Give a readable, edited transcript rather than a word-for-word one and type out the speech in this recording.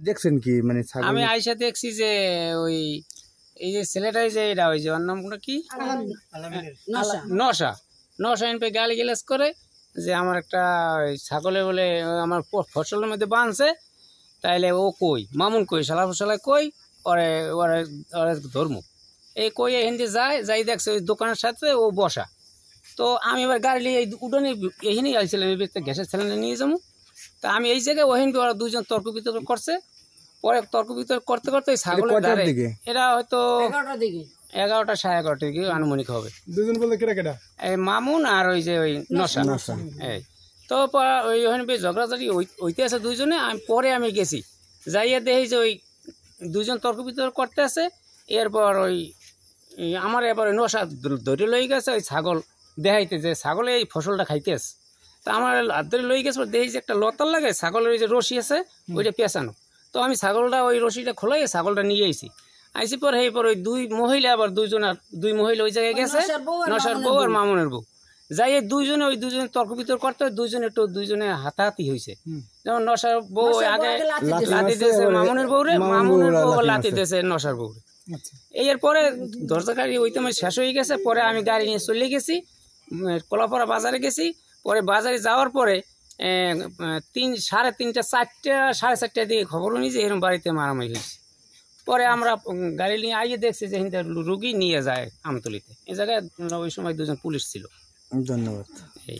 দেখছেন কি মানে ছাগল? আমি আইসা দেখছি যে ওই এই যে ছেলেটাই যে এটা ওই যে ওর নাম কি নশা নশা এনপে গালি গেলাস করে যে আমার একটা ছাগলে বলে আমার ফসলের মধ্যে বাঁধছে, তাইলে ও কই মামুন কই শালা ফসলায় কই ওরে ওরে ওরে ধর্ম এই কই হিন্দি যাই দেখছে ওই দোকানের সাথে ও বসা। তো আমি এবার গাড়ি নিয়ে উঠোনে এখানেই আসছিলাম, এই গ্যাসের সিলিন্ডার নিয়ে যাবো। তা আমি এই জায়গায় ওখানে ওরা দুজন তর্ক বিতর্ক করছে। পরে তর্ক বিতর্ক করতে করতে ছাগলের ধারে এরা হয়তো 11টা 11:30 দিকে আনুমানিক হবে। দুজন বলতে কেডা কেডা? এই মামুন আর ওই যে ওই নশা। এই তো ওই ওখানে বেশ ঝগড়াঝাড়ি হইতে আছে দুইজনে। পরে আমি গেছি, যাইয়া দেখি যে ওই দুজন তর্ক বিতর্ক করতে আছে। এরপর ওই আমার এবার নশা ধরে লই গেছে ওই ছাগল দেখাইতে, যে ছাগলে এই ফসলটা খাইতে আছে। তা আমার হাত ধরে লই গেছে, দেখি যে একটা লতার লাগে ছাগলের ওই যে রশি আছে ওইটা পেঁচানো। তো আমি ছাগলটা ওই রশিটা খোলাই ছাগলটা নিয়ে আইসি পরে এই পর ওই দুই মহিলা আবার দুই মহিলা ওই জায়গায় গেছে, নশার বউ আর মামুনের বউ। যাই দুইজনে ওই দুজনে তর্ক বিতর্ক করতে দুইজনে হাতাহাতি হয়েছে। যেমন নশার বউ আগে লাথি দিয়েছে মামুনের বউরে, মামুনের বউ লাথি দিয়েছে নশার বউরে। এর পরে দরজা গাড়ি ওইতে আমার শেষ হয়ে গেছে। পরে আমি গাড়ি নিয়ে চলে গেছি, কলাপাড়া বাজারে গেছি। পরে বাজারে যাওয়ার পরে 3:30 4:30 দিকে খবর নিয়ে যে এরকম বাড়িতে মারামারি হয়েছে। পরে আমরা গাড়ি নিয়ে আইয়ে দেখছি যে রুগী নিয়ে যায় আমতলিতে। এই জায়গায় ওই সময় দুজন পুলিশ ছিল। ধন্যবাদ। এই